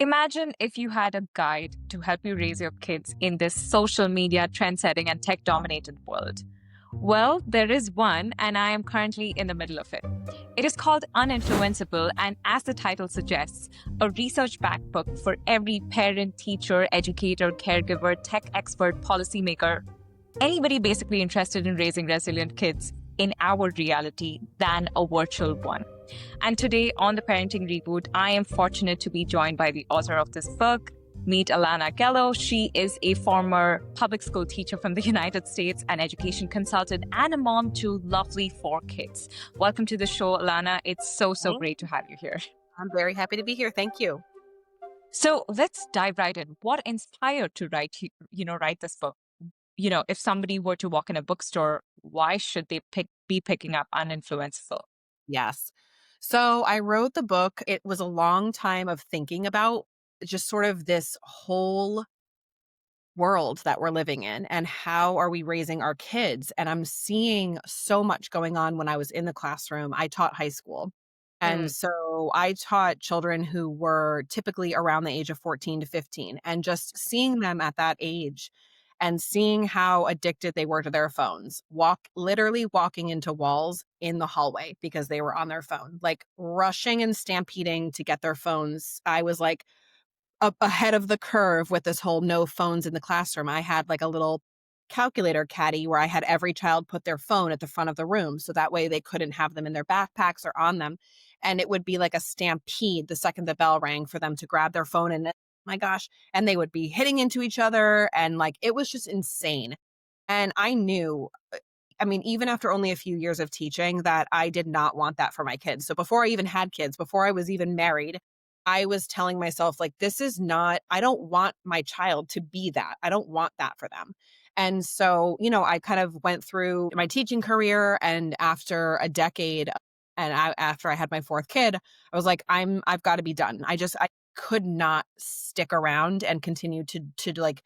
Imagine if you had a guide to help you raise your kids in this social media trend-setting and tech-dominated world. Well, there is one, and I am currently in the middle of it. It is called Uninfluenceable, and as the title suggests, a research backed book for every parent, teacher, educator, caregiver, tech expert, policymaker, anybody basically interested in raising resilient kids in our reality than a virtual one. And today on the Parenting Reboot, I am fortunate to be joined by the author of this book. Meet Alanna Gallo. She is a former public school teacher from the United States, an education consultant, and a mom to lovely 4 kids. Welcome to the show, Alanna. It's so Thank great to have you here. I'm very happy to be here. Thank you. So let's dive right in. What inspired to write this book? If somebody were to walk in a bookstore, why should they be picking up Uninfluenceable? Yes. So I wrote the book. It was a long time of thinking about just sort of this whole world that we're living in and how are we raising our kids. And I'm seeing so much going on when I was in the classroom. I taught high school. And Mm, so I taught children who were typically around the age of 14 to 15, and just seeing them at that age and seeing how addicted they were to their phones, literally walking into walls in the hallway because they were on their phone, like rushing and stampeding to get their phones. I was like ahead of the curve with this whole no phones in the classroom. I had like a little calculator caddy where I had every child put their phone at the front of the room. So that way they couldn't have them in their backpacks or on them. And it would be like a stampede the second the bell rang for them to grab their phone. And my gosh, and they would be hitting into each other. And like, it was just insane. And I knew, I mean, even after only a few years of teaching, that I did not want that for my kids. So before I even had kids, before I was even married, I was telling myself, like, this is not, I don't want my child to be that. I don't want that for them. And so, I kind of went through my teaching career, and after a decade, and after I had my 4th kid, I was like, I've got to be done. I could not stick around and continue to like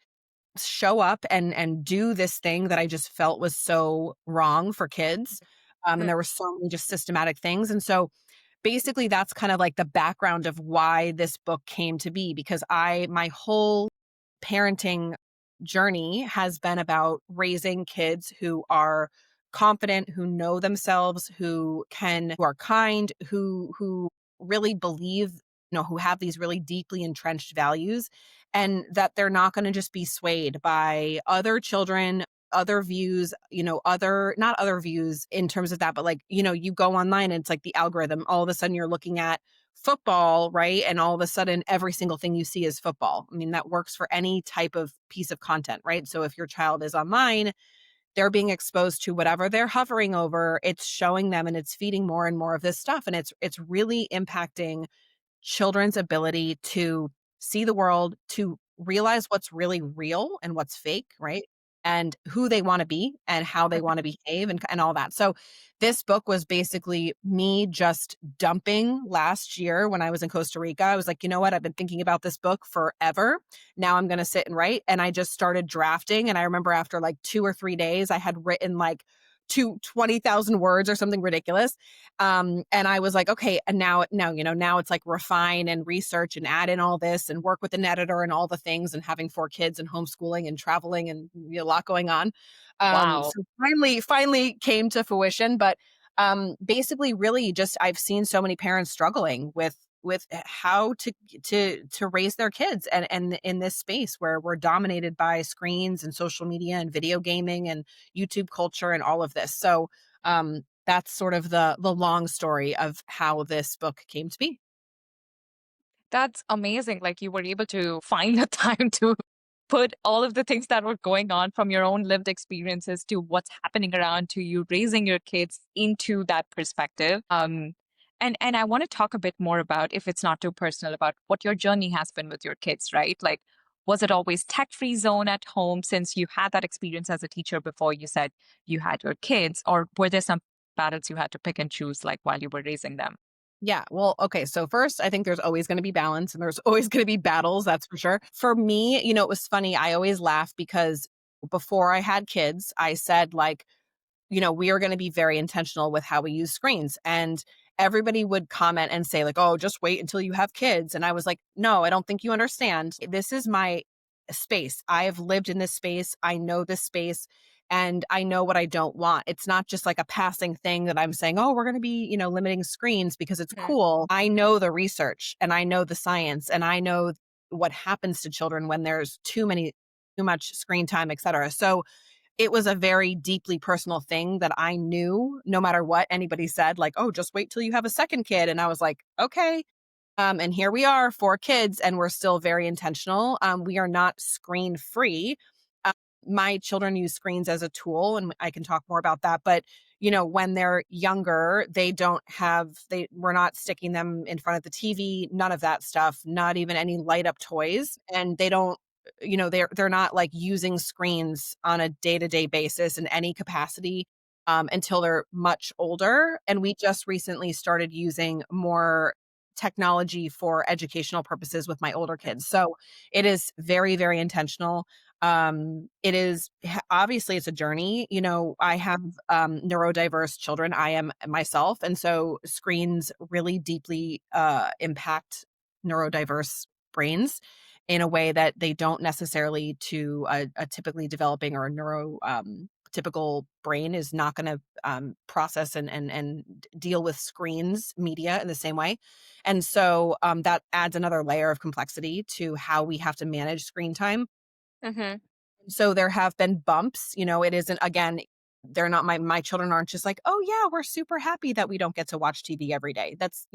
show up and do this thing that I just felt was so wrong for kids. And mm, there were so many just systematic things. And so basically that's kind of like the background of why this book came to be, because my whole parenting journey has been about raising kids who are confident, who know themselves, who are kind, who really believe, who have these really deeply entrenched values, and that they're not going to just be swayed by other children, other views, not other views in terms of that, but like, you go online and it's like the algorithm. All of a sudden you're looking at football, right? And all of a sudden every single thing you see is football. I mean, that works for any type of piece of content, right? So if your child is online, they're being exposed to whatever they're hovering over, it's showing them and it's feeding more and more of this stuff. And it's really impacting children's ability to see the world, to realize what's really real and what's fake, right? And who they want to be and how they want to behave, and all that. So this book was basically me just dumping last year when I was in Costa Rica. I was like, you know what? I've been thinking about this book forever. Now I'm going to sit and write. And I just started drafting. And I remember after like 2 or 3 days, I had written like 20,000 words or something ridiculous. And I was like, okay, and now it's like refine and research and add in all this and work with an editor and all the things, and having 4 kids and homeschooling and traveling and a lot going on. wow. So finally came to fruition. But basically, really, just I've seen so many parents struggling with how to raise their kids, and in this space where we're dominated by screens and social media and video gaming and YouTube culture and all of this. So that's sort of the long story of how this book came to be. That's amazing. Like you were able to find the time to put all of the things that were going on from your own lived experiences to what's happening around to you raising your kids into that perspective. And I want to talk a bit more about, if it's not too personal, about what your journey has been with your kids, right? Like, was it always tech-free zone at home since you had that experience as a teacher before you said you had your kids, or were there some battles you had to pick and choose like while you were raising them? Yeah. Well, okay. So first, I think there's always going to be balance and there's always going to be battles. That's for sure. For me, it was funny. I always laugh because before I had kids, I said, like, we are going to be very intentional with how we use screens. And everybody would comment and say like, "Oh, just wait until you have kids." And I was like, "No, I don't think you understand. This is my space. I have lived in this space. I know this space and I know what I don't want. It's not just like a passing thing that I'm saying, "Oh, we're going to be, limiting screens because it's Mhm. cool." I know the research and I know the science and I know what happens to children when there's too much screen time, etc. So it was a very deeply personal thing that I knew no matter what anybody said, like, "Oh, just wait till you have a second kid." And I was like, "Okay." And here we are, 4 kids, and we're still very intentional. We are not screen free. Uh, my children use screens as a tool, and I can talk more about that. But when they're younger, we're not sticking them in front of the TV, none of that stuff, not even any light up toys, and they don't. They're not like using screens on a day to day basis in any capacity until they're much older. And we just recently started using more technology for educational purposes with my older kids. So it is very, very intentional. Obviously it's a journey. I have neurodiverse children. I am myself. And so screens really deeply impact neurodiverse brains in a way that they don't necessarily to a typically developing or a typical brain is not going to process and deal with screens media in the same way. And so that adds another layer of complexity to how we have to manage screen time. Mhm. So there have been bumps, it isn't, again, they're not, my children aren't just like, "Oh yeah, we're super happy that we don't get to watch TV every day." That's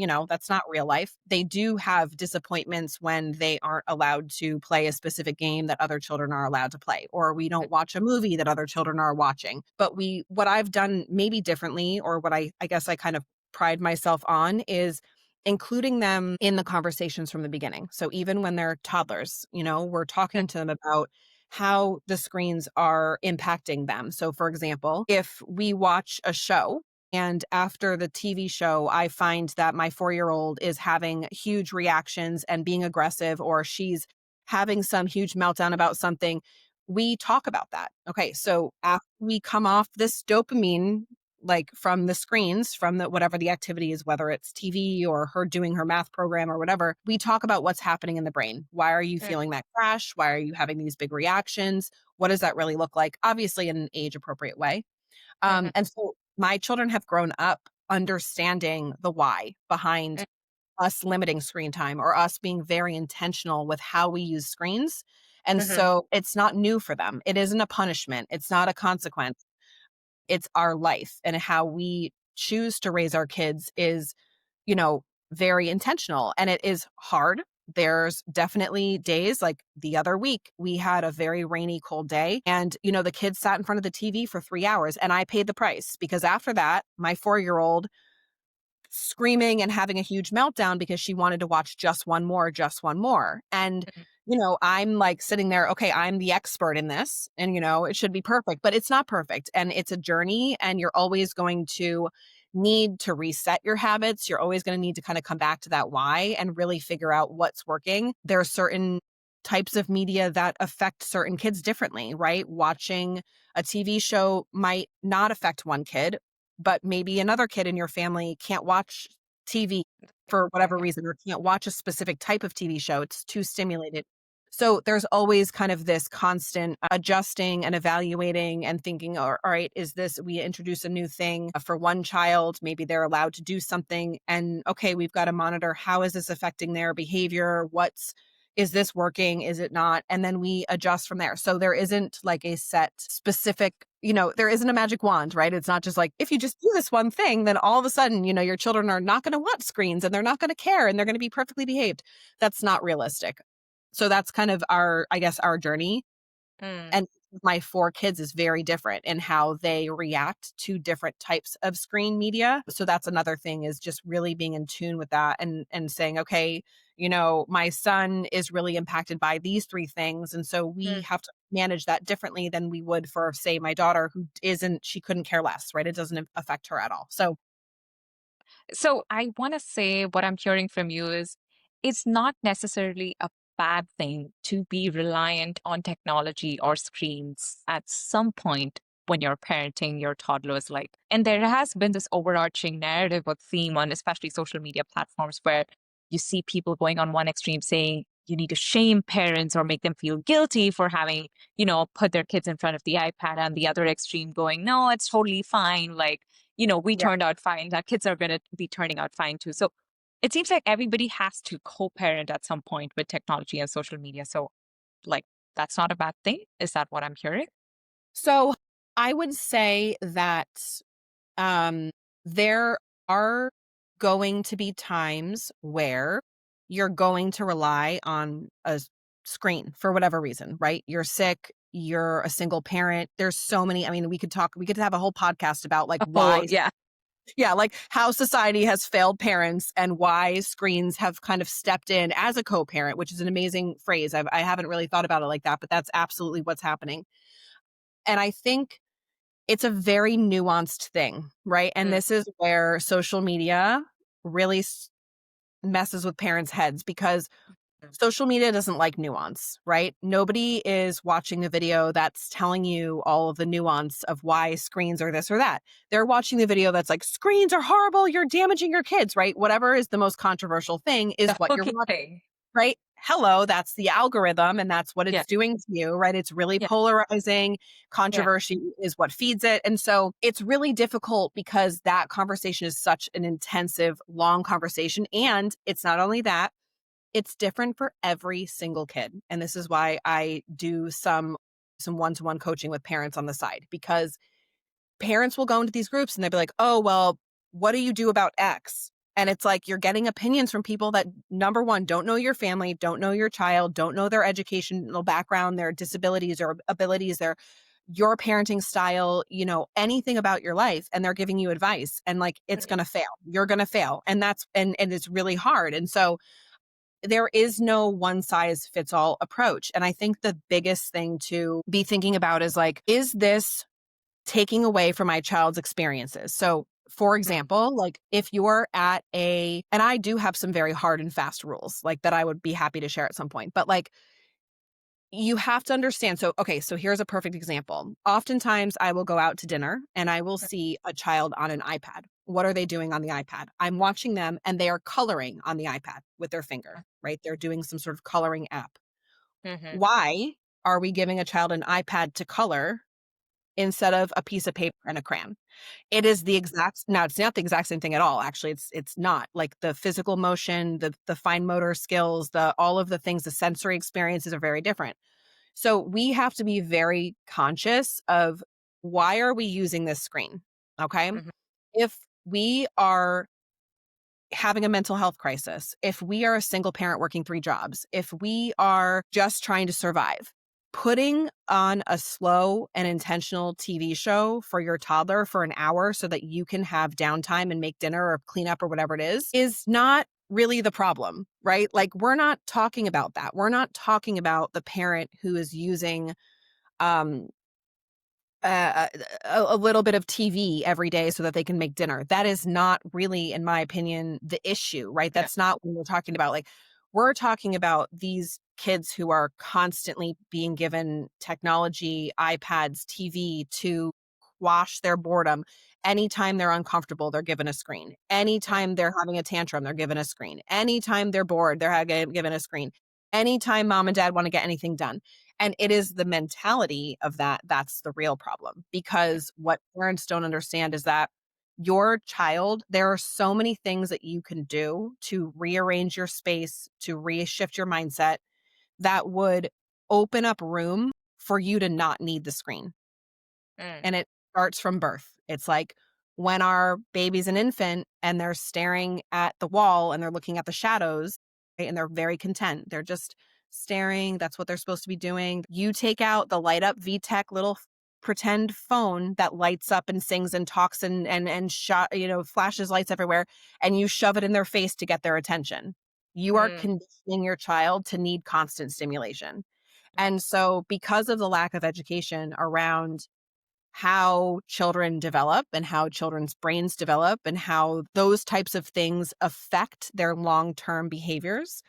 not real life. They do have disappointments when they aren't allowed to play a specific game that other children are allowed to play, or we don't watch a movie that other children are watching. But what I've done maybe differently, or what I guess I kind of pride myself on, is including them in the conversations from the beginning. So even when they're toddlers, we're talking to them about how the screens are impacting them. So, for example, if we watch a show and after the TV show, I find that my 4-year-old is having huge reactions and being aggressive, or she's having some huge meltdown about something, we talk about that. Okay. So, after we come off this dopamine, like from the screens, from the whatever the activity is, whether it's TV or her doing her math program or whatever, we talk about what's happening in the brain. Why are you Mm. feeling that crash? Why are you having these big reactions? What does that really look like? Obviously, in an age appropriate way. Mhm. And so my children have grown up understanding the why behind Mm. us limiting screen time or us being very intentional with how we use screens. And Mhm. so it's not new for them. It isn't a punishment. It's not a consequence. It's our life, and how we choose to raise our kids is, you know, very intentional, and it is hard. There's definitely days like the other week, we had a very rainy, cold day, and, the kids sat in front of the TV for 3 hours, and I paid the price because after that, my 4-year-old screaming and having a huge meltdown because she wanted to watch just one more, just one more. And, Mhm. I'm like sitting there, okay, I'm the expert in this and, it should be perfect, but it's not perfect. And it's a journey and you're always going to need to reset your habits. You're always going to need to kind of come back to that why and really figure out what's working. There are certain types of media that affect certain kids differently, right? Watching a TV show might not affect one kid, but maybe another kid in your family can't watch TV for whatever Mhm. reason or can't watch a specific type of TV show. It's too stimulated. So there's always kind of this constant adjusting and evaluating and thinking, all right, we introduce a new thing for one child, maybe they're allowed to do something. And okay, we've got to monitor how is this affecting their behavior? Is this working? Is it not? And then we adjust from there. So there isn't like a set specific, there isn't a magic wand, right? It's not just like, if you just do this one thing, then all of a sudden, your children are not going to want screens and they're not going to care and they're going to be perfectly behaved. That's not realistic. So that's kind of our journey. Mm. And my 4 kids is very different in how they react to different types of screen media. So that's another thing, is just really being in tune with that and saying, okay, my son is really impacted by these 3 things. And so we Mm. have to manage that differently than we would for, say, my daughter, she couldn't care less, right? It doesn't affect her at all. So So I want to say what I'm hearing from you is it's not necessarily a bad thing to be reliant on technology or screens at some point. when you're parenting your toddlers. Like, and there has been this overarching narrative or theme on especially social media platforms where you see people going on one extreme saying you need to shame parents or make them feel guilty for having, put their kids in front of the iPad, and the other extreme going, no, it's totally fine. Like, we Yeah. turned out fine. Our kids are going to be turning out fine too. So it seems like everybody has to co-parent at some point with technology and social media. So, like, that's not a bad thing. Is that what I'm hearing? So I would say that um, there are going to be times where you're going to rely on screen for whatever reason, right? You're sick, you're a single parent. There's so many. I mean, we could have a whole podcast about like Oh, why, yeah. yeah, like how society has failed parents and why screens have kind of stepped in as a co parent, which is an amazing phrase. I haven't really thought about it like that, but that's absolutely what's happening. And I think it's a very nuanced thing, right? And Mm, this is where social media really messes with parents' heads because mm. social media doesn't like nuance, right? Nobody is watching a video that's telling you all of the nuance of why screens are this or that. They're watching the video that's like, screens are horrible, you're damaging your kids, right? Whatever is the most controversial thing is The what you're hooking watching. thing. Right? Hello, that's the algorithm and that's what Yeah. it's doing to you, right? It's really Yeah. polarizing. Yeah. Controversy is what feeds it. And so it's really difficult because that conversation is such an intensive, long conversation. And it's not only that, it's different for every single kid. And this is why I do some one-to-one coaching with parents on the side, because parents will go into these groups and they'll be like, oh, well, what do you do about X? And it's like you're getting opinions from people that, number one, don't know your family, don't know your child, don't know their educational background, their disabilities or abilities, your parenting style, anything about your life. And they're giving you advice. And like, it's Mhm. going to fail. You're going to fail. And and it's really hard. And so there is no one size fits all approach. And I think the biggest thing to be thinking about is like, is this taking away from my child's experiences? So, for Mm. example, like if you're and I do have some very hard and fast rules like that I would be happy to share at some point, but like you have to understand. So, okay, so here's a perfect example. Oftentimes I will go out to dinner and I will see a child on an iPad. What are they doing on the iPad? I'm watching them and they are coloring on the iPad with their finger, right? They're doing some sort of coloring app. Mhm. Why are we giving a child an iPad to color instead of a piece of paper and a crayon? It is the exact now, it's not the exact same thing at all, actually, it's not. Like, the physical motion, the fine motor skills, all of the things, the sensory experiences are very different. So, we have to be very conscious of why are we using this screen, okay? Mhm. If we are having a mental health crisis, if we are a single parent working 3 jobs, if we are just trying to survive, putting on a slow and intentional TV show for your toddler for an hour so that you can have downtime and make dinner or clean up or whatever it is not really the problem, right? Like, we're not talking about that. We're not talking about the parent who is using um uh, a little bit of TV every day so that they can make dinner. That is not really, in my opinion, the issue, right? Yeah. That's not what we're talking about. Like, we're talking about these kids who are constantly being given technology, iPads, TV to quash their boredom. Anytime they're uncomfortable, they're given a screen. Mm. Anytime they're having a tantrum, they're given a screen. Anytime they're bored, they're given a screen. Anytime mom and dad want to get anything done. And it is the mentality of that's the real problem, because what parents don't understand is that your child, there are so many things that you can do to rearrange your space, to reshift your mindset that would open up room for you to not need the screen. Mm. And it starts from birth. It's like when our baby's an infant and they're staring at the wall and they're looking at the shadows, right, and they're very content. They're just staring. That's what they're supposed to be doing. You take out the light up VTech little pretend phone that lights up and sings and talks and shot, flashes lights everywhere, and you shove it in their face to get their attention. You are Mm. conditioning your child to need constant stimulation. Mm. And so, because of the lack of education around how children develop and how children's brains develop and how those types of things affect their long-term behaviors,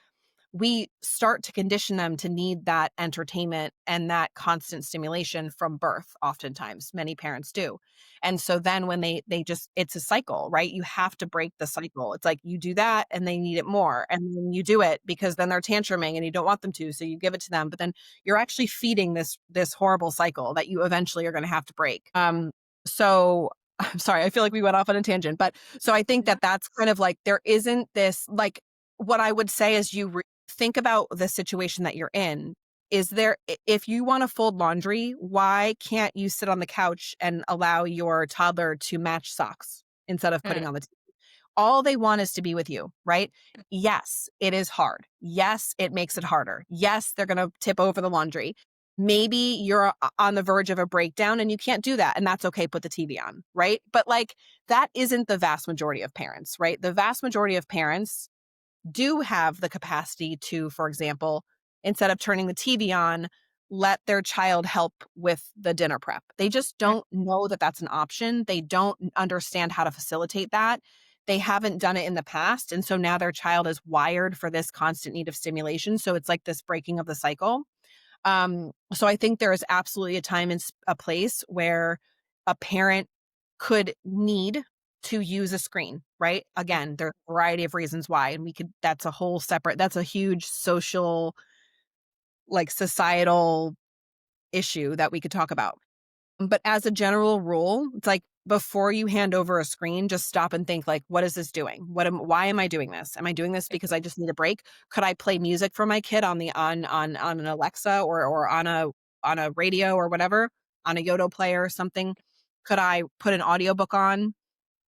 we start to condition them to need that entertainment and that constant stimulation from birth. Oftentimes many parents do. And so then when they just, it's a cycle, right? You have to break the cycle. It's like you do that and they need it more, and then you do it because then they're tantruming and you don't want them to, so you give it to them, but then you're actually feeding this horrible cycle that you eventually are going to have to break. So I'm sorry, I feel like we went off on a tangent, but so I think No. that that's kind of like, there isn't this, like, what I would say is think about the situation that you're in. Is there, if you want to fold laundry, why can't you sit on the couch and allow your toddler to match socks instead of putting Mm, on the all they want is to be with you, right? Yes, it is hard. Yes, it makes it harder. Yes, they're going to tip over the laundry. Maybe you're on the verge of a breakdown and you can't do that. And that's okay. Put the TV on, right? But like, that isn't the vast majority of parents, right? The vast majority of parents do have the capacity to, for example, instead of turning the TV on, let their child help with the dinner prep. They just mm. don't know that that's an option. They don't understand how to facilitate that. They haven't done it in the past. And so now their child is wired for this constant need of stimulation. So it's like this breaking of the cycle. So I think there is absolutely a time and a place where a parent could need to use a screen, right? Again, there's a variety of reasons why, and that's a whole separate, that's a huge social, like societal issue that we could talk about. But as a general rule, it's like, before you hand over a screen, just stop and think, like, what is this doing? Why am I doing this? Am I doing this because I just need a break? Could I play music for my kid on an Alexa, or on a radio or whatever, on a Yodo player or something? Could I put an audiobook on?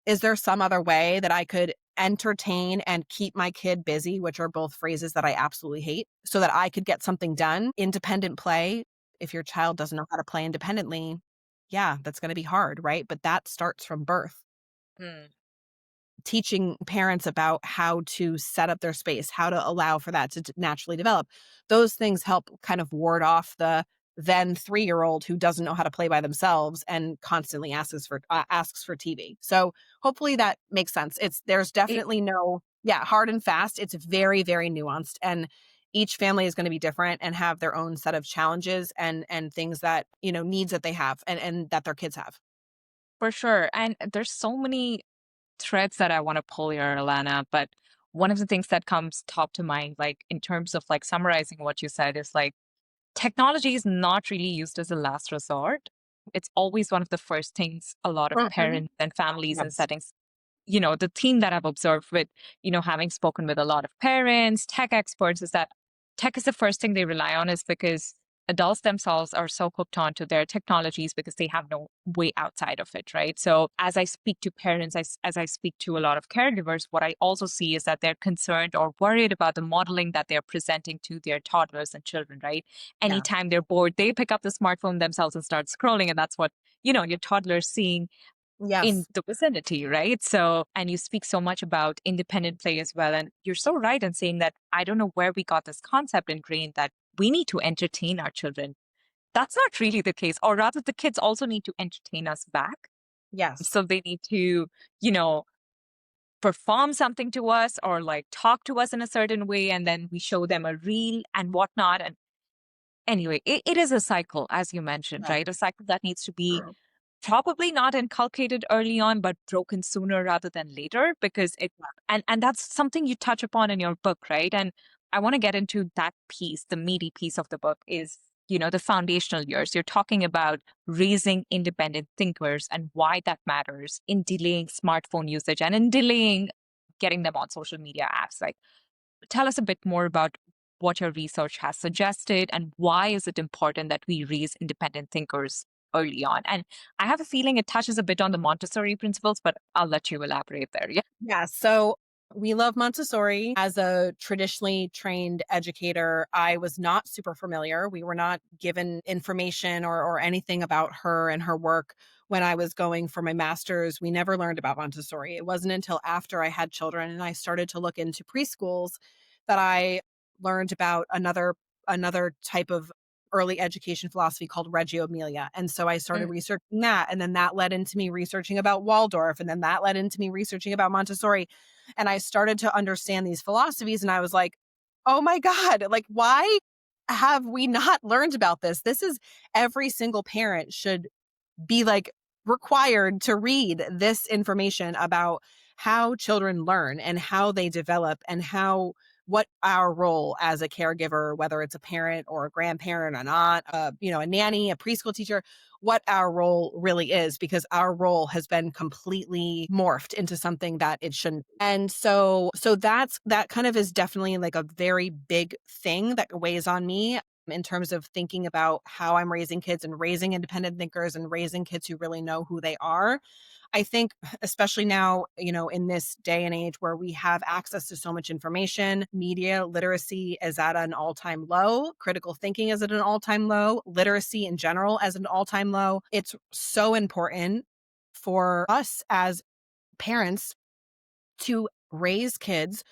Is there some other way that I could entertain and keep my kid busy, which are both phrases that I absolutely hate, so that I could get something done? Independent play. If your child doesn't know how to play independently, yeah, that's going to be hard, right? But that starts from birth. Mm. Teaching parents about how to set up their space, how to allow for that to naturally develop. Those things help kind of ward off the then 3-year-old who doesn't know how to play by themselves and constantly asks for TV. So hopefully that makes sense. There's It, definitely no, yeah, hard and fast. It's very, very nuanced, and each family is going to be different and have their own set of challenges and things that, needs that they have and that their kids have. for sure. And there's so many threads that I want to pull here, Alana, but one of the things that comes top to mind, like in terms of like summarizing what you said, is like technology is not really used as a last resort. It's always one of the first things a lot of Mhm. parents and families and Yes. settings, the theme that I've observed with, having spoken with a lot of parents, tech experts, is that tech is the first thing they rely on, is because adults themselves are so hooked on to their technologies because they have no way outside of it, right? So as I speak to parents, as I speak to a lot of caregivers, what I also see is that they're concerned or worried about the modeling that they're presenting to their toddlers and children, right? Yeah. Anytime they're bored, they pick up the smartphone themselves and start scrolling. And that's what, your toddler's seeing in Yes. the vicinity, right? So, and you speak so much about independent play as well. And you're so right in saying that I don't know where we got this concept ingrained that we need to entertain our children. That's not really the case. Or rather, the kids also need to entertain us back. Yes. So they need to, you know, perform something to us or like talk to us in a certain way. And then we show them a reel and whatnot. And anyway, it is a cycle, as you mentioned, Yeah. right? A cycle that needs to be probably not inculcated early on, but broken sooner rather than later, because and that's something you touch upon in your book, right? And I want to get into that piece, the meaty piece of the book is, the foundational years. You're talking about raising independent thinkers and why that matters in delaying smartphone usage and in delaying getting them on social media apps. Like, tell us a bit more about what your research has suggested and why is it important that we raise independent thinkers early on. And I have a feeling it touches a bit on the Montessori principles, but I'll let you elaborate there. Yeah. Yeah. So we love Montessori. As a traditionally trained educator, I was not super familiar. We were not given information or anything about her and her work when I was going for my master's. We never learned about Montessori. It wasn't until after I had children and I started to look into preschools that I learned about another type of early education philosophy called Reggio Emilia. And so I started Mm. researching that. And then that led into me researching about Waldorf. And then that led into me researching about Montessori. And I started to understand these philosophies. And I was like, Oh my God. Like, why have we not learned about this? This is every single parent should be like required to read this information about how children learn and how they develop and how what our role as a caregiver, whether it's a parent or a grandparent, an aunt, a nanny, a preschool teacher, what our role really is, because our role has been completely morphed into something that it shouldn't. And so that kind of is definitely like a very big thing that weighs on me in terms of thinking about how I'm raising kids and raising independent thinkers and raising kids who really know who they are. I think, especially now, in this day and age where we have access to so much information, media literacy is at an all time low, critical thinking is at an all time low, literacy in general as an all time low. It's so important for us as parents to raise kids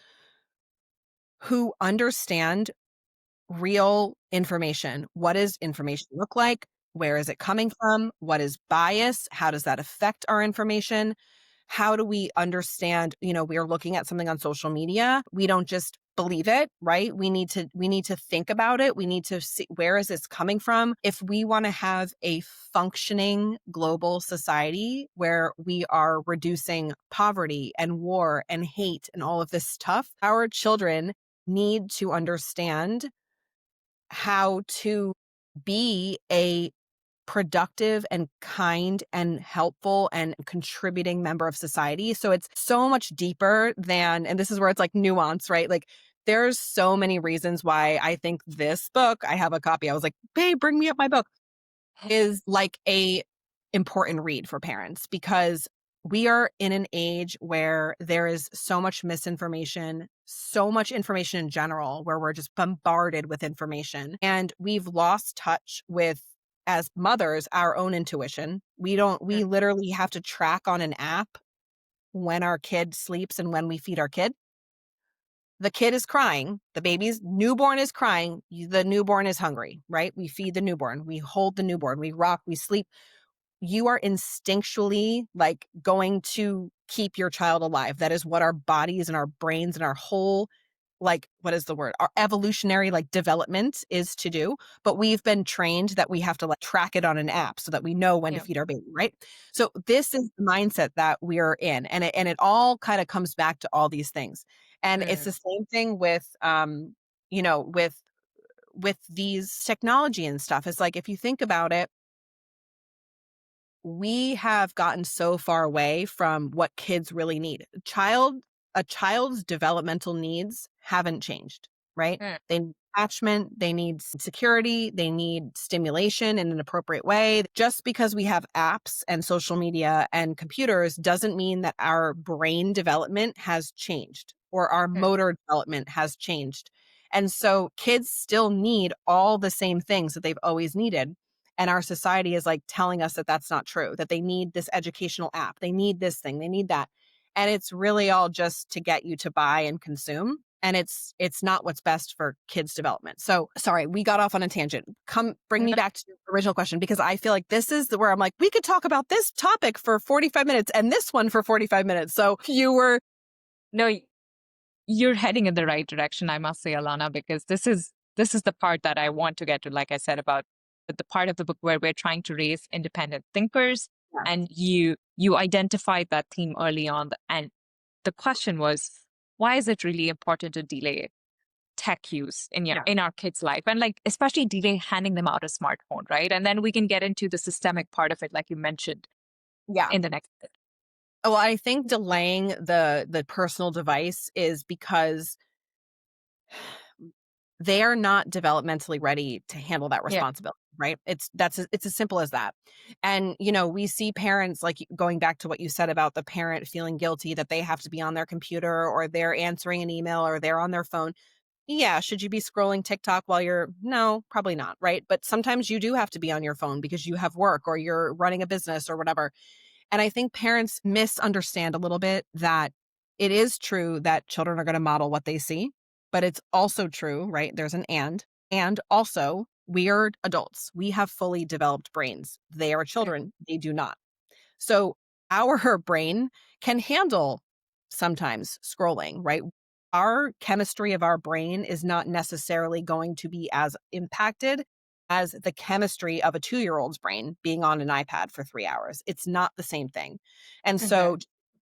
who understand real information. What does information look like? Where is it coming from? What is bias? How does that affect our information? How do we understand, we are looking at something on social media. We don't just believe it, right? We need to think about it. We need to see, where is this coming from? If we want to have a functioning global society where we are reducing poverty and war and hate and all of this stuff, our children need to understand how to be a productive and kind and helpful and contributing member of society. So it's so much deeper than, and this is where it's like nuance, right? Like there's so many reasons why I think this book, I have a copy. I was like, babe, bring me up my book, is like a important read for parents, because we are in an age where there is so much misinformation, so much information in general, where we're just bombarded with information. And we've lost touch with, as mothers, our own intuition. We literally have to track on an app when our kid sleeps and when we feed our kid. The kid is crying, the baby's newborn is crying, the newborn is hungry, right? We feed the newborn, we hold the newborn, we rock, we sleep. You are instinctually like going to keep your child alive. That is what our bodies and our brains and our whole, like, what is the word? Our evolutionary like development is to do. But we've been trained that we have to like track it on an app so that we know when to Yeah. feed our baby, right? So this is the mindset that we're in. And it all kind of comes back to all these things. And it's the Mm. same thing with you know, with these technology and stuff. It's like if you think about it, we have gotten so far away from what kids really need. A child's developmental needs haven't changed, right? Mm. They need attachment, they need security, they need stimulation in an appropriate way. Just because we have apps and social media and computers doesn't mean that our brain development has changed or our Mm. motor development has changed. And so kids still need all the same things that they've always needed. And our society is like telling us that that's not true, that they need this educational app, they need this thing, they need that. And it's really all just to get you to buy and consume. And it's not what's best for kids' development. So sorry, we got off on a tangent. Come bring me No, back to your original question, because I feel like this is where I'm like, we could talk about this topic for 45 minutes and this one for 45 minutes. So you were no, you're heading in the right direction, I must say, Alana, because this is the part that I want to get to, like I said, about the part of the book where we're trying to raise independent thinkers. yeah, And you identified that theme early on. And the question was, why is it really important to delay tech use yeah, in our kids' life? And like especially delay handing them out a smartphone, right? And then we can get into the systemic part of it, like you mentioned yeah. in the next bit. Well, I think delaying the personal device is because they are not developmentally ready to handle that Yeah. responsibility, right? It's as simple as that. And we see parents, like going back to what you said about the parent feeling guilty that they have to be on their computer or they're answering an email or they're on their phone. Yeah, should you be scrolling TikTok while you're no, probably not, right? But sometimes you do have to be on your phone because you have work or you're running a business or whatever. And I think parents misunderstand a little bit that it is true that children are going to model what they see, but it's also true, right? There's an and also we are adults. We have fully developed brains. They are Mm. children. They do not. So our brain can handle sometimes scrolling, right? our chemistry of our brain is not necessarily going to be as impacted as the chemistry of a 2-year-old's brain being on an iPad for 3 hours. It's not the same thing. And so Hmm.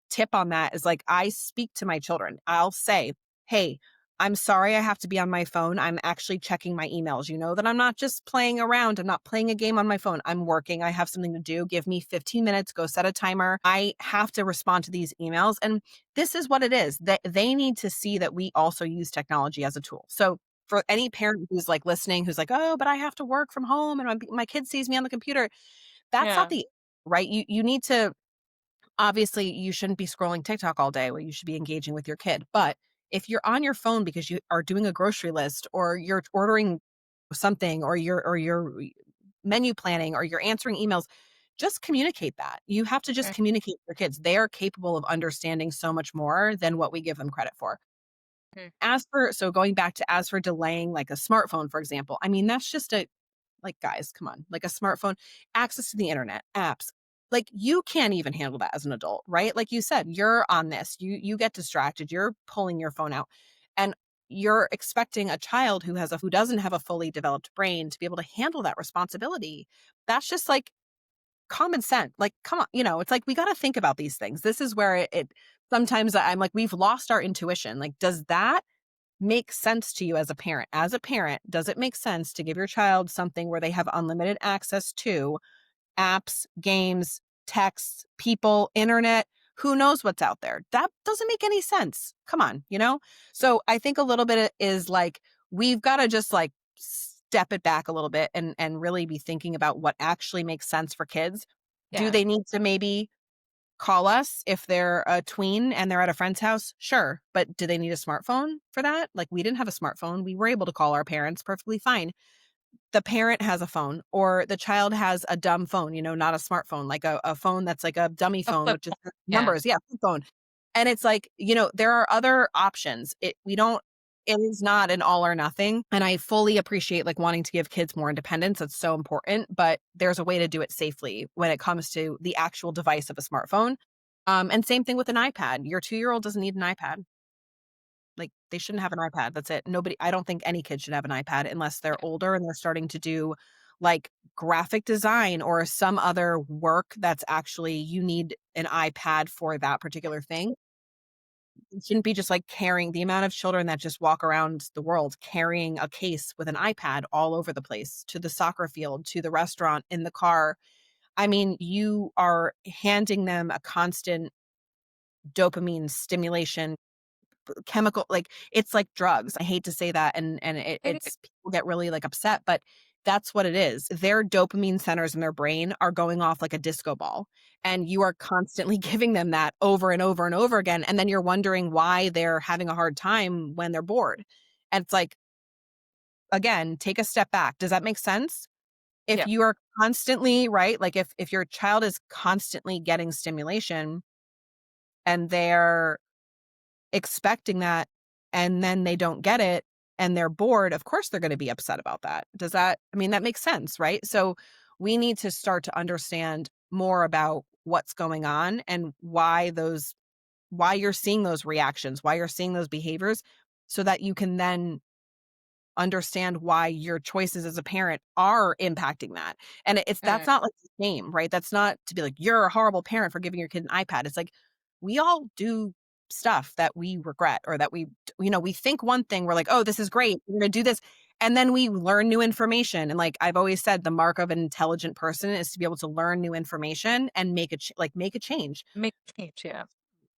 tip on that is like I speak to my children. I'll say, "Hey, I'm sorry I have to be on my phone. I'm actually checking my emails. You know that I'm not just playing around. I'm not playing a game on my phone. I'm working. I have something to do. Give me 15 minutes. Go set a timer. I have to respond to these emails." And this is what it is. That they need to see that we also use technology as a tool. So for any parent who's like listening, who's like, "Oh, but I have to work from home and my kid sees me on the computer." That's not Yeah. the right. You need to, obviously, you shouldn't be scrolling TikTok all day. Where you should be engaging with your kid. But if you're on your phone because you are doing a grocery list or you're ordering something or you're menu planning or you're answering emails, just communicate that. You have to just communicate with your kids. They are capable of understanding so much more than what we give them credit for. Mhm. As for so going back to as for delaying like a smartphone, for example, I mean, that's just a like, guys, come on. Like a smartphone, access to the internet, apps. Like you can't even handle that as an adult, right? Like you said, you're on this. You get distracted. You're pulling your phone out. And you're expecting a child who doesn't have a fully developed brain to be able to handle that responsibility. That's just like common sense. Like, come on, it's like we got to think about these things. This is where it sometimes I'm like, we've lost our intuition. Like, does that make sense to you as a parent? As a parent, does it make sense to give your child something where they have unlimited access to apps, games, texts, people, internet? Who knows what's out there? That doesn't make any sense. Come on. So I think a little bit is like we've got to just like step it back a little bit and really be thinking about what actually makes sense for kids. Do Yeah. they need to maybe call us if they're a tween and they're at a friend's house? Sure. But do they need a smartphone for that? Like we didn't have a smartphone. We were able to call our parents perfectly fine. The parent has a phone or the child has a dumb phone, not a smartphone, like a phone that's like a dummy A phone, flip which is phone. Yeah. numbers. Yeah, flip phone. And it's like, there are other options. It is not an all or nothing. And I fully appreciate like wanting to give kids more independence. That's so important. But there's a way to do it safely when it comes to the actual device of a smartphone. And same thing with an iPad. Your 2-year-old doesn't need an iPad. Like, they shouldn't have an iPad, that's it. I don't think any kid should have an iPad unless they're older and they're starting to do, like, graphic design or some other work that's actually you need an iPad for that particular thing. It shouldn't be just, like, carrying the amount of children that just walk around the world carrying a case with an iPad all over the place, to the soccer field, to the restaurant, in the car. I mean, you are handing them a constant dopamine stimulation chemical, like, it's like drugs. I hate to say that, and It is. it's people get really, like, upset, but that's what it is. Their dopamine centers in their brain are going off like a disco ball, and you are constantly giving them that over and over and over again, and then you're wondering why they're having a hard time when they're bored. And it's like, again, take a step back. Does that make sense? If Yeah. you are constantly right, like, if your child is constantly getting stimulation and they're expecting that and then they don't get it and they're bored, of course they're going to be upset about that. I mean, that makes sense, right? So we need to start to understand more about what's going on and why you're seeing those reactions, why you're seeing those behaviors so that you can then understand why your choices as a parent are impacting that. And that's Mm. not like the same, right? That's not to be like, you're a horrible parent for giving your kid an iPad. It's like, we all do stuff that we regret or that we think one thing, we're like, oh, this is great. We're going to do this. And then we learn new information. And like I've always said, the mark of an intelligent person is to be able to learn new information and make a change. Make change. Yeah.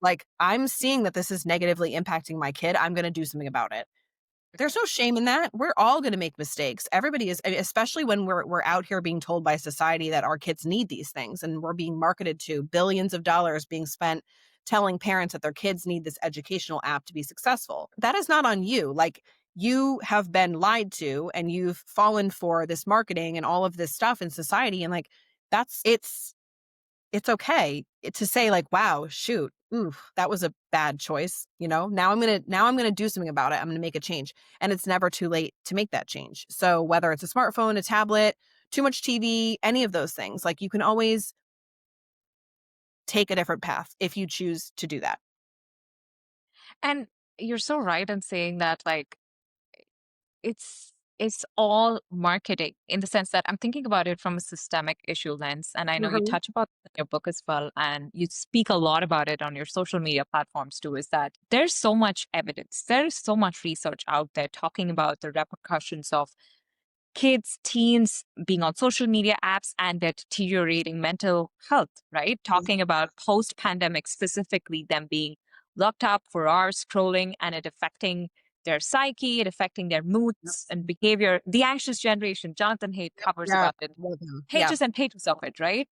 Like I'm seeing that this is negatively impacting my kid. I'm going to do something about it. There's no shame in that. We're all gonna make mistakes. Everybody is, especially when we're out here being told by society that our kids need these things, and we're being marketed to billions of dollars being spent telling parents that their kids need this educational app to be successful. That is not on you. Like, you have been lied to, and you've fallen for this marketing and all of this stuff in society, and, like, it's okay to say like, "Wow, shoot, oof, that was a bad choice," Now I'm gonna do something about it. I'm gonna make a change, and it's never too late to make that change. So whether it's a smartphone, a tablet, too much TV, any of those things, like, you can always take a different path if you choose to do that. And you're so right in saying that, like, it's all marketing in the sense that I'm thinking about it from a systemic issue lens. And I know you Mhm. touch about it in your book as well, and you speak a lot about it on your social media platforms too, is that there's so much evidence, there's so much research out there talking about the repercussions of kids, teens being on social media apps and their deteriorating mental health, right? Talking about post pandemic, specifically them being locked up for hours scrolling and it affecting their psyche, it affecting their Yep. moods and behavior. The anxious generation, Jonathan Haidt Yep. covers Yeah. about it, Love him. Yeah. pages and pages of it, right?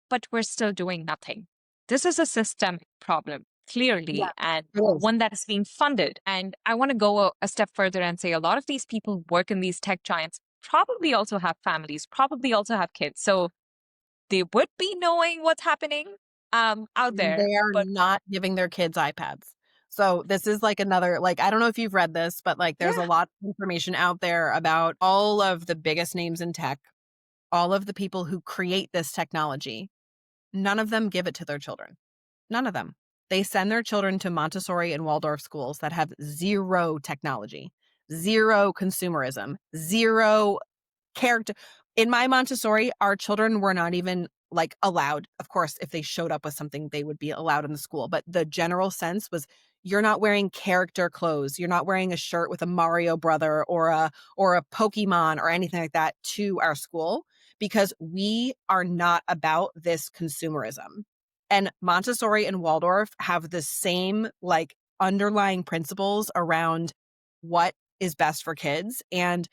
But we're still doing nothing. This is a systemic problem, Yeah. clearly, and It is. one that is being funded. And I want to go a step further and say a lot of these people who work in these tech giants probably also have families, probably also have kids. So they would be knowing what's happening out there. They are But not giving their kids iPads. So this is like another, like, I don't know if you've read this, but like there's a yeah, lot of information out there about all of the biggest names in tech, all of the people who create this technology. None of them give it to their children. None of them. They send their children to Montessori and Waldorf schools that have zero technology, zero consumerism, zero character. In my Montessori, our children were not even like allowed. Of course, if they showed up with something, they would be allowed in the school. But the general sense was you're not wearing character clothes. You're not wearing a shirt with a Mario brother or a Pokemon or anything like that to our school because we are not about this consumerism. And Montessori and Waldorf have the same like underlying principles around what is best for kids. And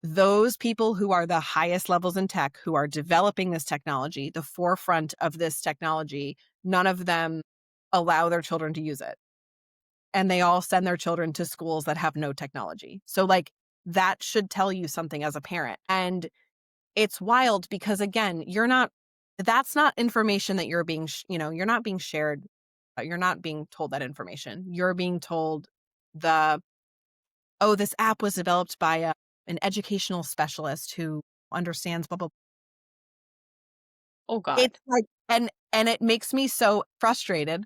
those people who are the highest levels in tech, who are developing this technology, the forefront of this technology, none of them allow their children to use it. And they all send their children to schools that have no technology. So, like, that should tell you something as a parent. And it's wild because, again, that's not information that you're being, you're not being shared. You're not being told that information. You're being told the oh, this app was developed by an educational specialist who understands blah, blah. oh God. It's like, and it makes me so frustrated.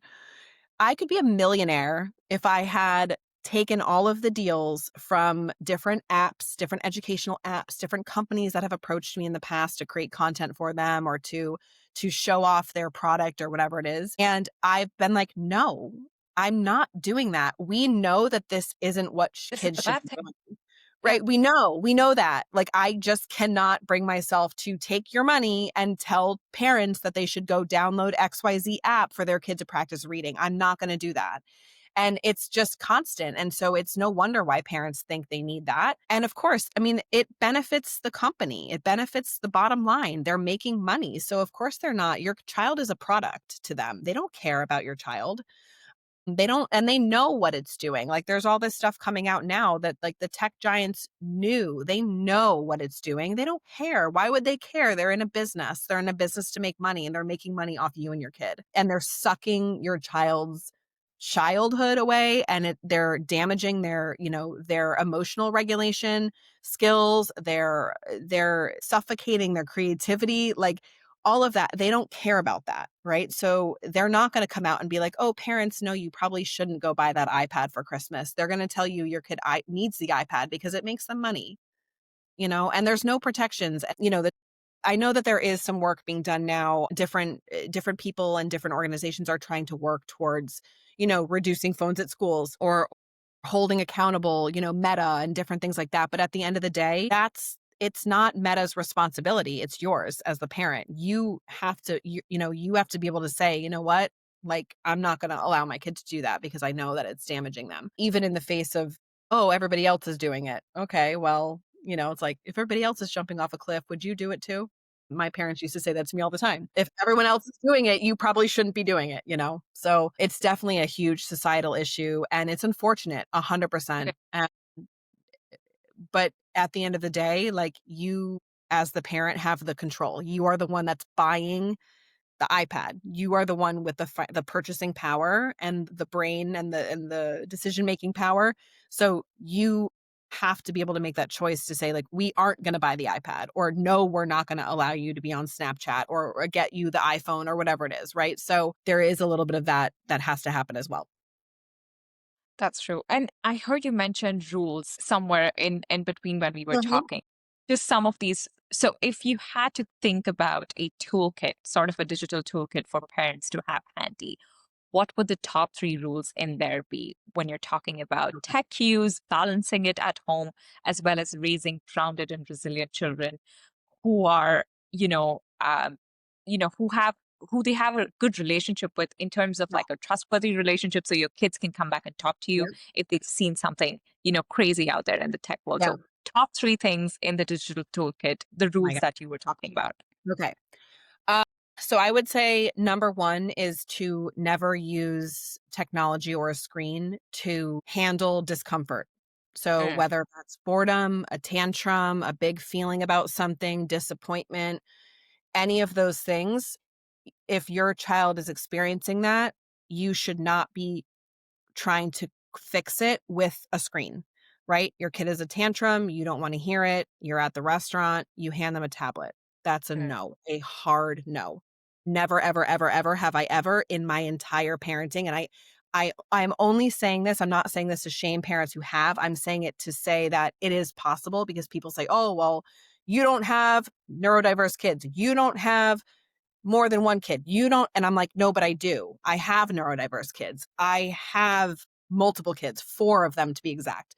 I could be a millionaire if I had taken all of the deals from different apps, different educational apps, different companies that have approached me in the past to create content for them or to show off their product or whatever it is. And I've been like, no, I'm not doing that. We know that this isn't what This is kids the should bad be thing. doing. Yeah. Right? We know that. Like, I just cannot bring myself to take your money and tell parents that they should go download XYZ app for their kid to practice reading. I'm not going to do that. And it's just constant. And so it's no wonder why parents think they need that. And of course, I mean, it benefits the company, it benefits the bottom line. They're making money. So of course they're not. Your child is a product to them. They don't care about your child. They don't, and they know what it's doing. Like, there's all this stuff coming out now that like the tech giants they know what it's doing. They don't care. Why would they care? They're in a business. They're in a business to make money and they're making money off you and your kid. And they're sucking your child's childhood away and they're damaging their emotional regulation skills. They're suffocating their creativity. Like, all of that, they don't care about that, right? So they're not going to come out and be like, oh, parents, no, you probably shouldn't go buy that iPad for Christmas. They're going to tell you your kid needs the iPad because it makes them money, and there's no protections. That I know that there is some work being done now. Different people and different organizations are trying to work towards, reducing phones at schools or holding accountable, Meta and different things like that. But at the end of the day, it's not Meta's responsibility. It's yours as the parent. You have to, you have to be able to say, you know what? Like, I'm not going to allow my kid to do that because I know that it's damaging them, even in the face of, oh, everybody else is doing it. Okay, well, it's like, if everybody else is jumping off a cliff, would you do it too? My parents used to say that to me all the time. If everyone else is doing it, you probably shouldn't be doing it. So it's definitely a huge societal issue and it's unfortunate, 100%. But at the end of the day, like, you as the parent have the control. You are the one that's buying the iPad. You are the one with the purchasing power and the brain and the decision-making power. So you have to be able to make that choice to say, like, we aren't going to buy the iPad, or no, we're not going to allow you to be on Snapchat or get you the iPhone or whatever it is, right? So there is a little bit of that has to happen as well. That's true. And I heard you mention rules somewhere in between when we were Mhm. talking. Just some of these. So if you had to think about a toolkit, sort of a digital toolkit for parents to have handy, what would the top three rules in there be when you're talking about tech use, balancing it at home, as well as raising grounded and resilient children who are, who have who they have a good relationship with in terms of Yeah. like a trustworthy relationship so your kids can come back and talk to you Yep. if they've seen something, crazy out there in the tech world. Yeah. So top three things in the digital toolkit, the Oh my rules god. that you were talking about. Okay. Uh, so I would say number one is to never use technology or a screen to handle discomfort. So Mm, whether that's boredom, a tantrum, a big feeling about something, disappointment, any of those things, if your child is experiencing that, you should not be trying to fix it with a screen, right? Your kid is a tantrum, you don't want to hear it, you're at the restaurant, you hand them a tablet. That's a mm, no, a hard no. Never, ever, ever, ever have I ever in my entire parenting. And I'm only saying this, I'm not saying this to shame parents who have. I'm saying it to say that it is possible because people say, oh, well, you don't have neurodiverse kids. You don't have more than one kid. You don't, and I'm like, no, but I do. I have neurodiverse kids. I have multiple kids, 4 of them to be exact.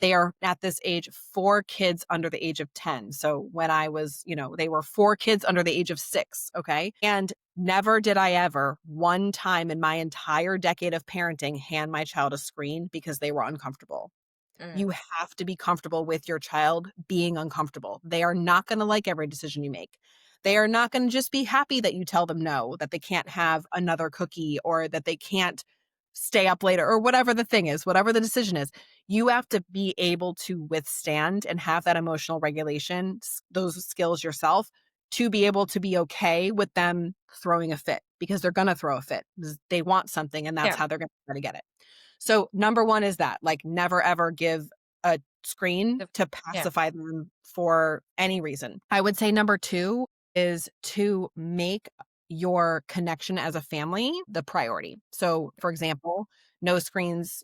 They are at this age 4 kids under the age of 10. So when I was, they were 4 kids under the age of 6, okay? And never did I ever one time in my entire decade of parenting hand my child a screen because they were uncomfortable. mm, You have to be comfortable with your child being uncomfortable. They are not going to like every decision you make. They are not going to just be happy that you tell them no, that they can't have another cookie or that they can't stay up later or whatever the thing is, whatever the decision is. You have to be able to withstand and have that emotional regulation, those skills yourself to be able to be okay with them throwing a fit because they're going to throw a fit. They want something and that's yeah. how they're going to try to get it. So number 1 is that, like, never ever give a screen the- to yeah. pacify them for any reason. I would say number 2 is to make your connection as a family the priority. So, for example, no screens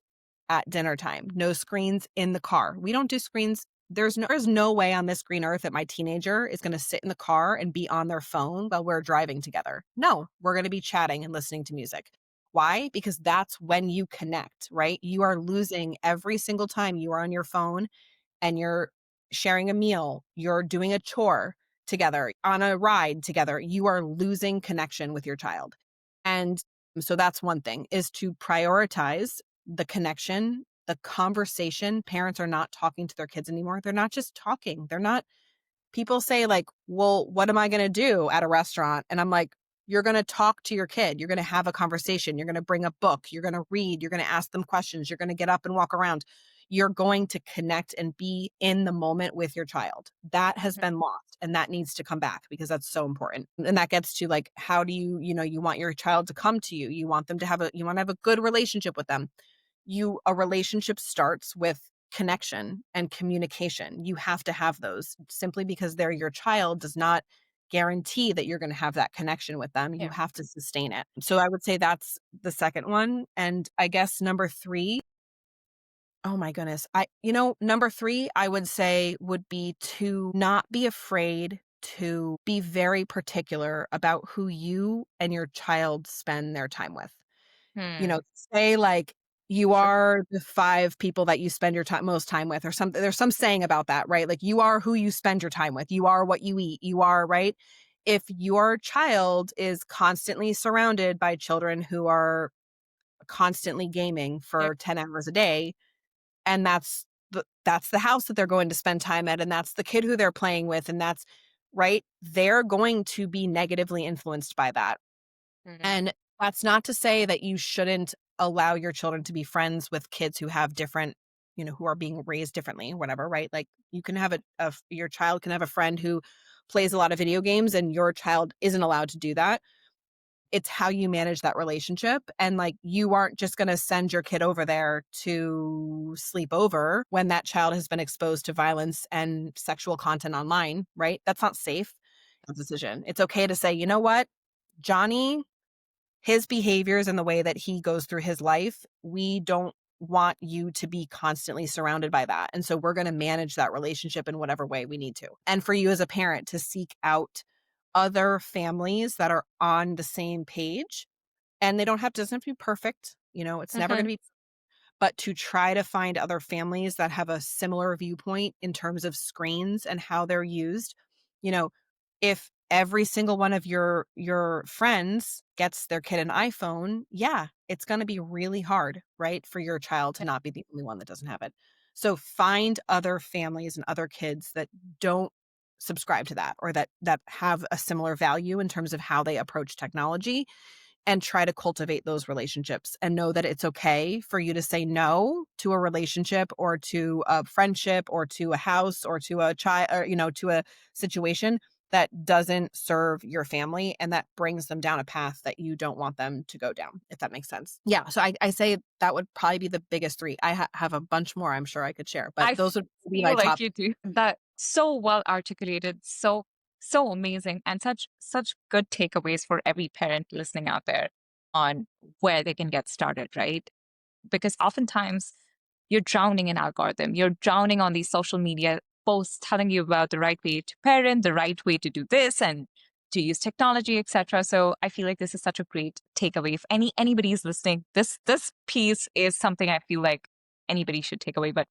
at dinner time, no screens in the car. We don't do screens. There's no way on this green earth that my teenager is going to sit in the car and be on their phone while we're driving together. No, we're going to be chatting and listening to music. Why? Because that's when you connect, right? You are losing every single time you are on your phone and you're sharing a meal, you're doing a chore together, on a ride together. You are losing connection with your child. And so that's one thing is to prioritize the connection, the conversation. Parents are not talking to their kids anymore. They're not just talking. They're not People say like, "Well, what am I gonna do at a restaurant?" And I'm like, "You're gonna talk to your kid. You're gonna have a conversation. You're gonna bring a book. You're gonna read. You're gonna ask them questions. You're gonna get up and walk around. You're going to connect and be in the moment with your child." That has Mhm. been lost, and that needs to come back because that's so important. And that gets to like, how do you want your child to come to you. You wanna have a good relationship with them. A relationship starts with connection and communication. You have to have those. Simply because they're your child does not guarantee that you're going to have that connection with them. You Yeah. have to sustain it. So I would say that's the second one. And I guess number 3, oh my goodness. Number 3 I would say would be to not be afraid to be very particular about who you and your child spend their time with. Hmm. Say like you Sure. are the 5 people that you spend your most time with or something. There's some saying about that, right? Like you are who you spend your time with. You are what you eat. You are, right? If your child is constantly surrounded by children who are constantly gaming Yep. for 10 hours a day, and that's the house that they're going to spend time at, and that's the kid who they're playing with, and that's right, they're going to be negatively influenced by that. Mhm. And that's not to say that you shouldn't allow your children to be friends with kids who have different, who are being raised differently, whatever, right? Like you can have your child can have a friend who plays a lot of video games and your child isn't allowed to do that. It's how you manage that relationship. And like you aren't just going to send your kid over there to sleep over when that child has been exposed to violence and sexual content online, right? That's not safe. Decision. It's okay to say, you know what, Johnny, his behaviors and the way that he goes through his life, we don't want you to be constantly surrounded by that. And so we're going to manage that relationship in whatever way we need to. And for you as a parent to seek out other families that are on the same page, and they don't have to, doesn't have to be perfect. You know, it's never going Hmm. to be, but to try to find other families that have a similar viewpoint in terms of screens and how they're used. You know, if every single one of your friends gets their kid an iPhone, yeah, it's going to be really hard, right, for your child to not be the only one that doesn't have it. So find other families and other kids that don't subscribe to that, or that have a similar value in terms of how they approach technology, and try to cultivate those relationships, and know that it's okay for you to say no to a relationship or to a friendship or to a house or to a child, or, to a situation that doesn't serve your family and that brings them down a path that you don't want them to go down, if that makes sense. Yeah. So I say that would probably be the biggest three. I have a bunch more I'm sure I could share, but I those would be my feel like top. you do that so well articulated, so amazing, and such good takeaways for every parent listening out there on where they can get started, right? Because oftentimes you're drowning in algorithm, you're drowning on these social media posts telling you about the right way to parent, the right way to do this and to use technology, etc. So I feel like this is such a great takeaway. If anybody's listening, this piece is something I feel like anybody should take away. But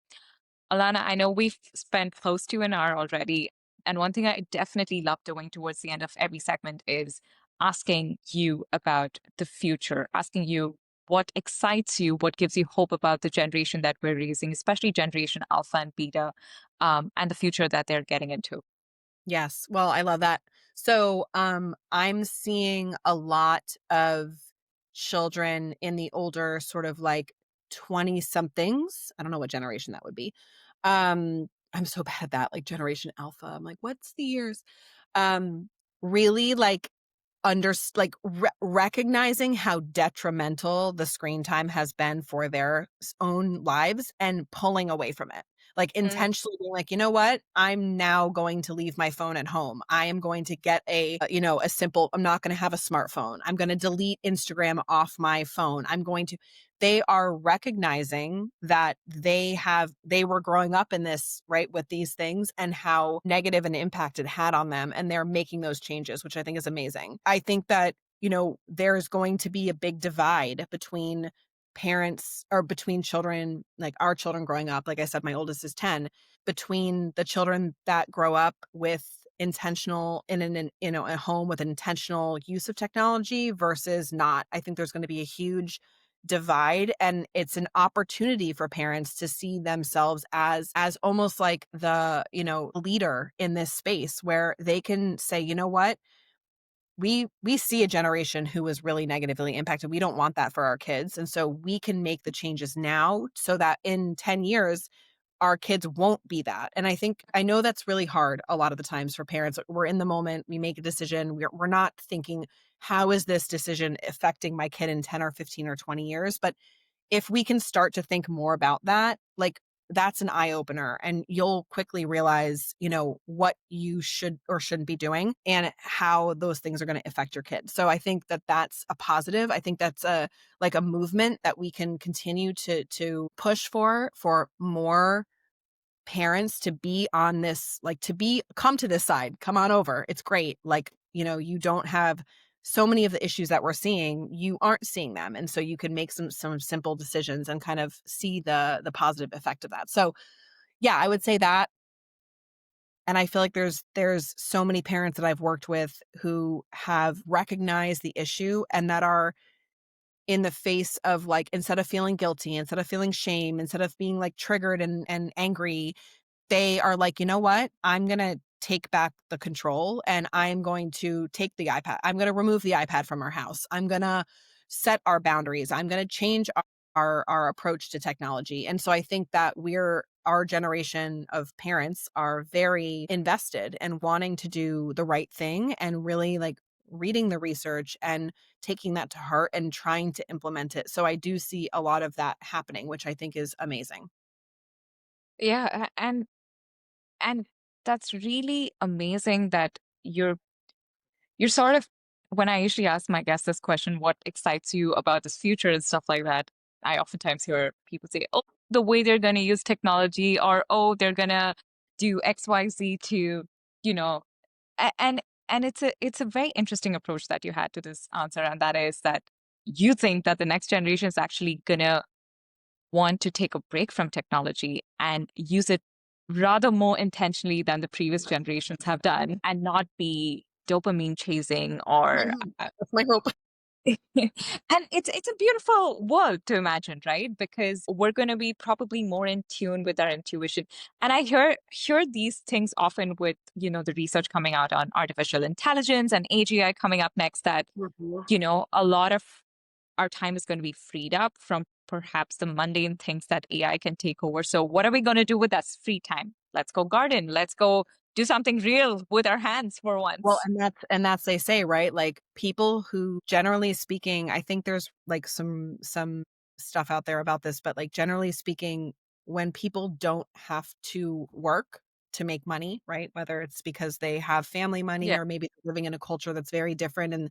Alana, I know we've spent close to an hour already. And one thing I definitely love doing towards the end of every segment is asking you about the future, asking you what excites you, what gives you hope about the generation that we're raising, especially Generation Alpha and Beta, and the future that they're getting into. Yes. Well, I love that. So, I'm seeing a lot of children in the older sort of like 20 somethings. I don't know what generation that would be. I'm so bad at that, like Generation Alpha. I'm like, what's the years? Um, really like recognizing how detrimental the screen time has been for their own lives and pulling away from it. Like Mm, intentionally being like, you know what? I'm now going to leave my phone at home. I am going to get a simple, I'm not going to have a smartphone. I'm going to delete Instagram off my phone. They are recognizing that they were growing up in this, right, with these things and how negative an impact it had on them. And they're making those changes, which I think is amazing. I think that, there's going to be a big divide between parents or between children, like our children growing up. Like I said, my oldest is 10, between the children that grow up with intentional a home with intentional use of technology versus not. I think there's going to be a huge divide, and it's an opportunity for parents to see themselves as almost like the leader in this space, where they can say, you know what, we see a generation who was really negatively impacted. We don't want that for our kids, and so we can make the changes now so that in 10 years our kids won't be that. And I know that's really hard a lot of the times for parents. We're in the moment, we make a decision, we're not thinking, how is this decision affecting my kid in 10 or 15 or 20 years? But if we can start to think more about that, like, that's an eye opener, and you'll quickly realize, what you should or shouldn't be doing and how those things are going to affect your kids. So I think that that's a positive. I think that's a movement that we can continue to push for more parents to be on this, like, come to this side, come on over. It's great. Like, you don't have so many of the issues that we're seeing, you aren't seeing them. And so you can make some simple decisions and kind of see the positive effect of that. So yeah, I would say that. And I feel like there's so many parents that I've worked with who have recognized the issue and that are in the face of, like, instead of feeling guilty, instead of feeling shame, instead of being like triggered and angry, they are like, "You know what? I'm gonna take back the control, and I'm going to take the iPad. I'm gonna remove the iPad from our house. I'm gonna set our boundaries. I'm gonna change our approach to technology." And so I think that our generation of parents are very invested in wanting to do the right thing and really, like, reading the research and taking that to heart and trying to implement it. So I do see a lot of that happening, which I think is amazing. yeah, and that's really amazing that you're sort of when I usually ask my guests this question, what excites you about this future and stuff like that, I oftentimes hear people say, oh, the way they're going to use technology, or, oh, they're going to do XYZ to, you know, and it's a very interesting approach that you had to this answer, and that is that you think that the next generation is actually gonna want to take a break from technology and use it rather more intentionally than the previous generations have done, and not be dopamine chasing or That's my hope. and it's a beautiful world to imagine, right? Because we're going to be probably more in tune with our intuition. And I hear these things often with, the research coming out on artificial intelligence and AGI coming up next, that, Mhm. a lot of our time is going to be freed up from perhaps the mundane things that AI can take over. So what are we going to do with that free time? Let's go garden. Let's go do something real with our hands for Well, once. and that's they say, right? Like people who generally speaking, I think there's like some stuff out there about this, but like generally speaking, when people don't have to work to make money, right? Whether it's because they have family money Yeah. or maybe they're living in a culture that's very different, and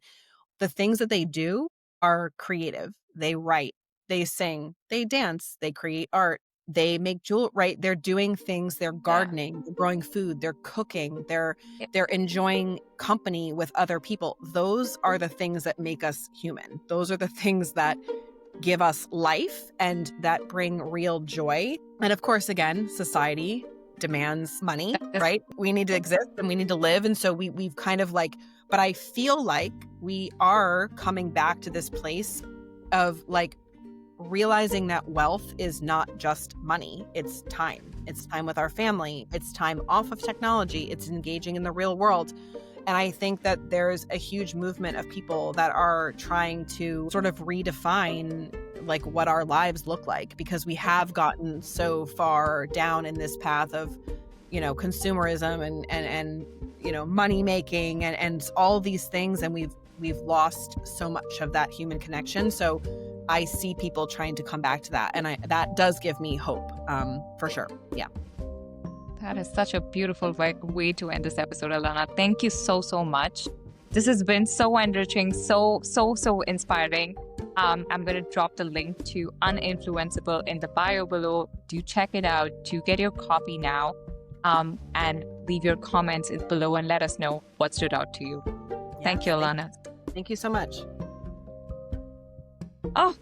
the things that they do are creative. They write, they sing, they dance, they create art, they make jewelry, right? They're doing things, they're Yeah. gardening, they're growing food, they're cooking, they're Yeah. they're enjoying company with other people. Those are the things that make us human. Those are the things that give us life and that bring real joy. And of course, again, society demands money, right? We need to exist and we need to live. And so we've kind of like, but I feel like we are coming back to this place of like realizing that wealth is not just money, it's time. It's time with our family, it's time off of technology, it's engaging in the real world. And I think that there's a huge movement of people that are trying to sort of redefine like what our lives look like, because we have gotten so far down in this path of, consumerism and money making and all these things, and we've lost so much of that human connection. So I see people trying to come back to that, and that does give me hope, for sure. Yeah. That is such a beautiful way to end this episode, Alanna. Thank you so, so much. This has been so enriching, so, so, so inspiring. I'm going to drop the link to Uninfluenceable in the bio below. Do check it out. Do get your copy now, and leave your comments below and let us know what stood out to you. Thank you, Alanna. Thank you so much. Oh,